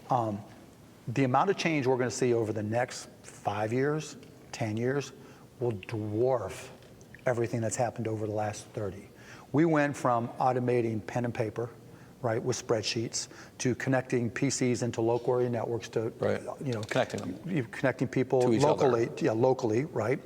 The amount of change we're going to see over the next 5 years, 10 years, will dwarf everything that's happened over the last 30. We went from automating pen and paper, right, with spreadsheets, to connecting PCs into local area networks to, connecting them, connecting people to each locally, other. Locally, right,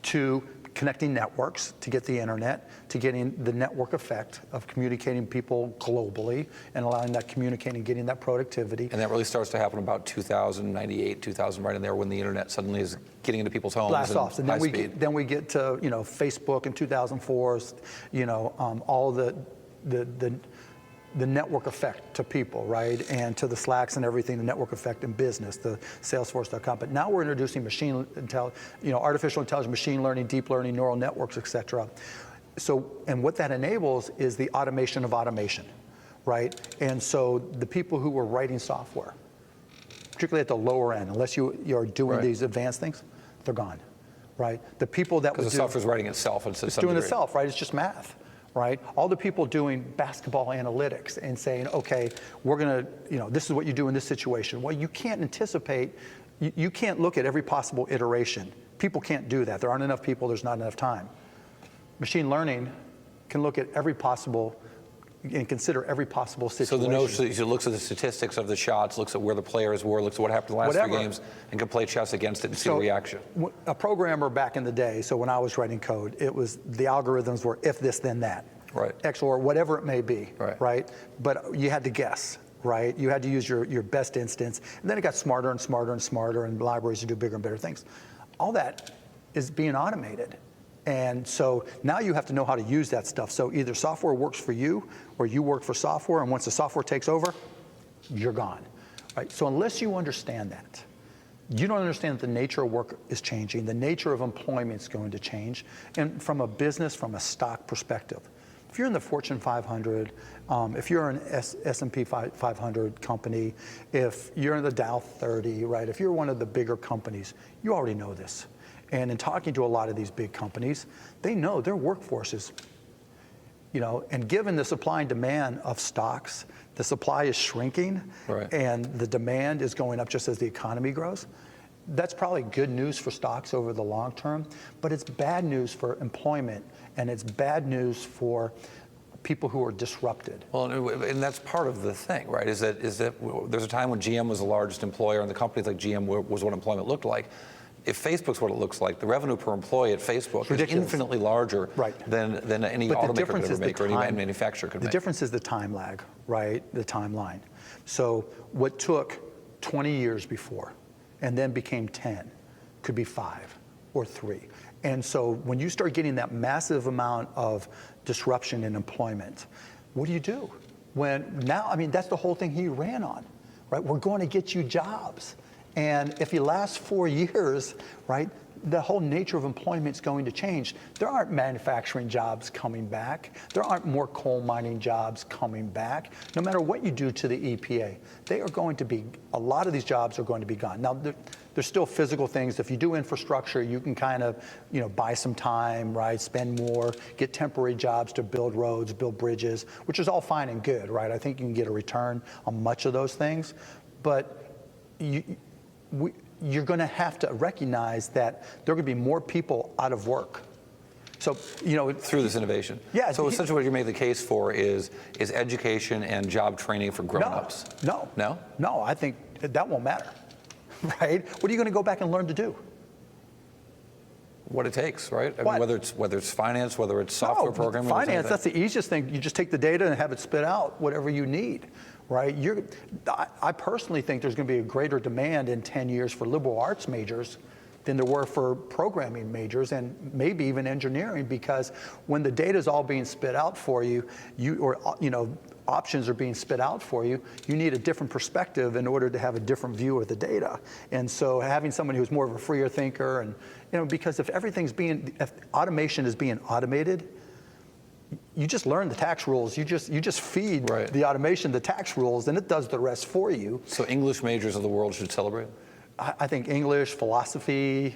to connecting networks to get the internet, to getting the network effect of communicating people globally and allowing that communicating, getting that productivity. And that really starts to happen about 2098, 2000, right in there when the internet suddenly is getting into people's homes. Blast off. And then we get to Facebook in 2004, all the network effect to people, right? And to the Slacks and everything, the network effect in business, the Salesforce.com. But now we're introducing artificial intelligence, machine learning, deep learning, neural networks, et cetera. So, and what that enables is the automation of automation, right? And so the people who were writing software, particularly at the lower end, unless you're doing these advanced things, they're gone, right? The people that would do— Because the software's writing itself. It's doing itself, right? It's just math. Right? All the people doing basketball analytics and saying, okay, we're going to, this is what you do in this situation. Well, you can't anticipate, you can't look at every possible iteration. People can't do that. There aren't enough people, there's not enough time. Machine learning can look at every possible and consider every possible situation. So the notion is it looks at the statistics of the shots, looks at where the players were, looks at what happened in the last 3 games, and can play chess against it and see the reaction. A programmer back in the day, so when I was writing code, it was the algorithms were if this, then that. Right. XOR, whatever it may be. Right. But you had to guess. Right? You had to use your best instance. And then it got smarter and smarter and smarter, and libraries to do bigger and better things. All that is being automated. And so now you have to know how to use that stuff. So either software works for you or you work for software, and once the software takes over, you're gone. Right? So unless you understand that, you don't understand that the nature of work is changing, the nature of employment is going to change, and from a business, from a stock perspective. If you're in the Fortune 500, if you're an S&P 500 company, if you're in the Dow 30, right, if you're one of the bigger companies, you already know this. And in talking to a lot of these big companies, they know their workforces, and given the supply and demand of stocks, the supply is shrinking, and the demand is going up just as the economy grows. That's probably good news for stocks over the long term, but it's bad news for employment, and it's bad news for people who are disrupted. Well, and that's part of the thing, right? Is that there's a time when GM was the largest employer, and the companies like GM was what employment looked like. If Facebook's what it looks like, the revenue per employee at Facebook is infinitely larger than any automaker could ever make or any manufacturer could make. The difference is the time lag, right? The timeline. So what took 20 years before and then became 10 could be 5 or 3. And so when you start getting that massive amount of disruption in employment, what do? That's the whole thing he ran on, right? We're going to get you jobs. And if you last 4 years, right, the whole nature of employment is going to change. There aren't manufacturing jobs coming back. There aren't more coal mining jobs coming back. No matter what you do to the EPA, a lot of these jobs are going to be gone. Now, there's still physical things. If you do infrastructure, you can kind of, buy some time, right, spend more, get temporary jobs to build roads, build bridges, which is all fine and good, right? I think you can get a return on much of those things. But you're going to have to recognize that there are going to be more people out of work. So, through this innovation. Yeah. So essentially what you make the case for is education and job training for grown-ups. No. No? No, I think that won't matter, right? What are you going to go back and learn to do? What it takes, right? I mean, whether it's finance, whether it's software programming. Finance, that's the easiest thing. You just take the data and have it spit out whatever you need. Right? I personally think there's going to be a greater demand in 10 years for liberal arts majors than there were for programming majors and maybe even engineering, because when the data is all being spit out for you, options are being spit out for you, you need a different perspective in order to have a different view of the data. And so having someone who's more of a freer thinker, and because if automation is being automated, you just learn the tax rules. You just feed the automation the tax rules, and it does the rest for you. So English majors of the world should celebrate? I think English, philosophy,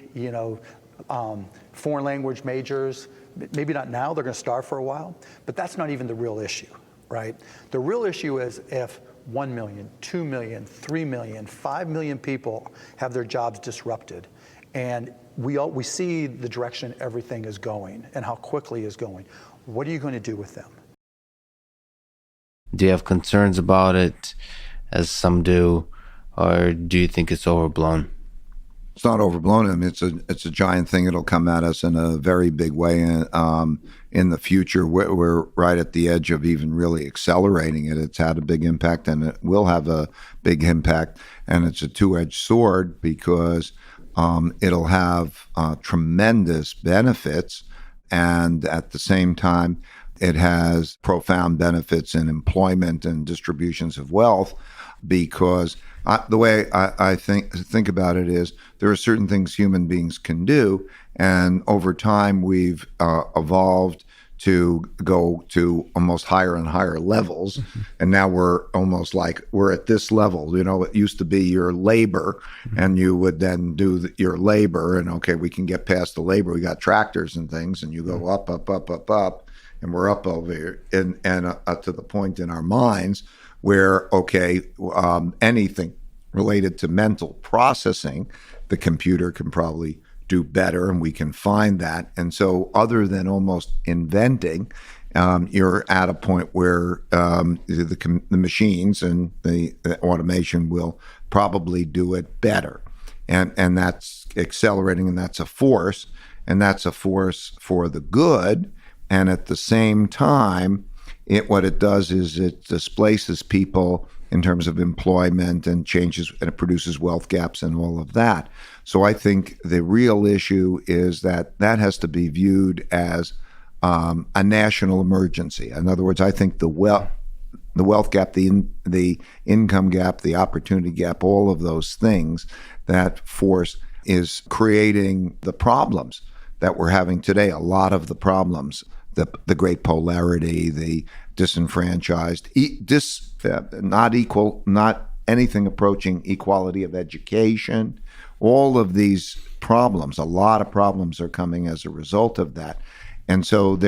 foreign language majors, maybe not now, they're going to starve for a while, but that's not even the real issue, right? The real issue is if 1 million, 2 million, 3 million, 5 million people have their jobs disrupted. And we see the direction everything is going and how quickly it's going. What are you going to do with them? Do you have concerns about it, as some do, or do you think it's overblown? It's not overblown. I mean, it's a giant thing. It'll come at us in a very big way in the future. We're right at the edge of even really accelerating it. It's had a big impact, and it will have a big impact. And it's a two-edged sword because it'll have tremendous benefits, and at the same time, it has profound benefits in employment and distributions of wealth, because the way I think about it is there are certain things human beings can do, and over time we've evolved to go to almost higher and higher levels. Mm-hmm. And now we're almost like we're at this level. You know, it used to be your labor, mm-hmm. and you would then do your labor, and okay, we can get past the labor. We got tractors and things, and you go mm-hmm. up, up, up, up, up, and we're up over here, and to the point in our minds where, okay, anything related to mental processing, the computer can probably do better, and we can find that. And so other than almost inventing, you're at a point where the machines and the automation will probably do it better. And that's accelerating, and that's a force, for the good. And at the same time, what it does is it displaces people in terms of employment and changes, and it produces wealth gaps and all of that. So I think the real issue is that has to be viewed as a national emergency. In other words, I think the wealth gap, the income gap, the opportunity gap, all of those things, that force is creating the problems that we're having today. A lot of the problems, the great polarity, the disenfranchised, not equal, not anything approaching equality of education, all of these problems, a lot of problems are coming as a result of that. And so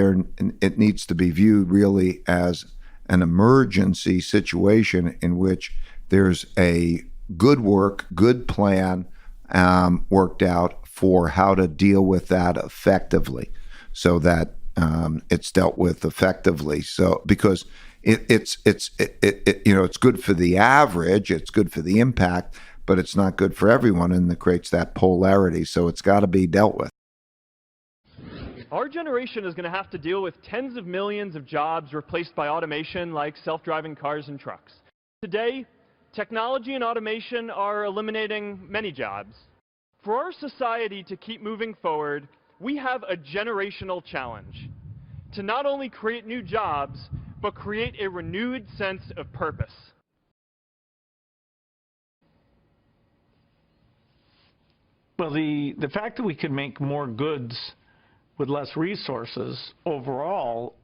it needs to be viewed really as an emergency situation in which there's a good plan worked out for how to deal with that effectively, so that it's dealt with effectively. So because it's good for the average, it's good for the impact, but it's not good for everyone, and it creates that polarity. So it's got to be dealt with. Our generation is going to have to deal with tens of millions of jobs replaced by automation, like self-driving cars and trucks. Today, technology and automation are eliminating many jobs. For our society to keep moving forward, we have a generational challenge to not only create new jobs, but create a renewed sense of purpose. Well, the fact that we can make more goods with less resources overall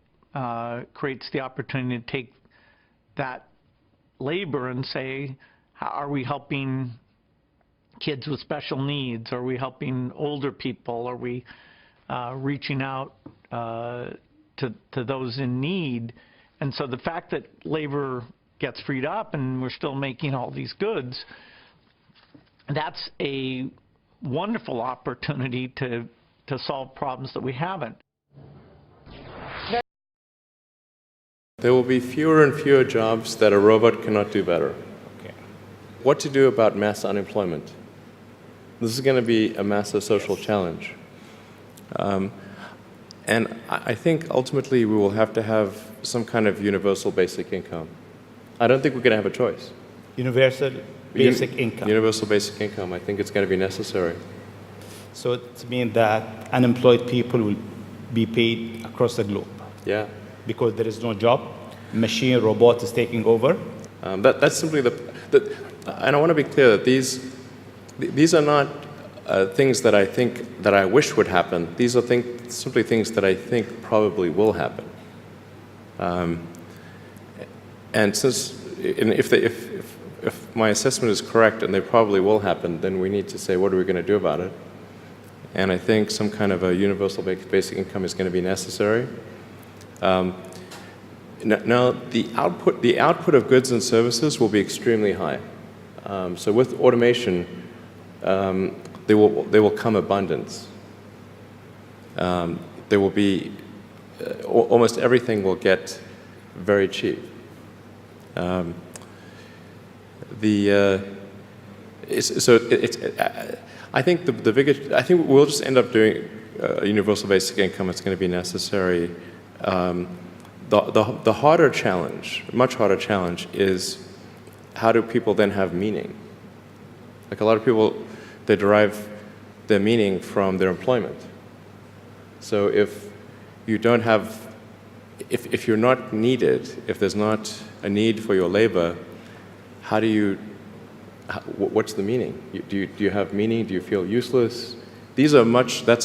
creates the opportunity to take that labor and say, are we helping kids with special needs? Are we helping older people? Are we reaching out to those in need? And so the fact that labor gets freed up and we're still making all these goods, that's a wonderful opportunity to solve problems that we haven't. There will be fewer and fewer jobs that a robot cannot do better. Okay. What to do about mass unemployment? This is going to be a massive social challenge. And I think ultimately we will have to have some kind of universal basic income. I don't think we're going to have a choice. Universal basic income. Universal basic income. I think it's going to be necessary. So it means that unemployed people will be paid across the globe. Yeah. Because there is no job, machine, robot is taking over. That's simply and I want to be clear that these are not things that I think that I wish would happen. These are simply things that I think probably will happen. And if my assessment is correct and they probably will happen, then we need to say, what are we going to do about it? And I think some kind of a universal basic income is going to be necessary. Now, the output of goods and services will be extremely high. So with automation, there will come abundance. There will be almost everything will get very cheap. I think I think we'll just end up doing a universal basic income. It's going to be necessary. The harder challenge, much harder challenge, is how do people then have meaning? Like a lot of people, they derive their meaning from their employment. So if you don't have, if you're not needed, if there's not a need for your labor, how do you, what's the meaning? Do you have meaning? Do you feel useless? That's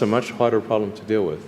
a much harder problem to deal with.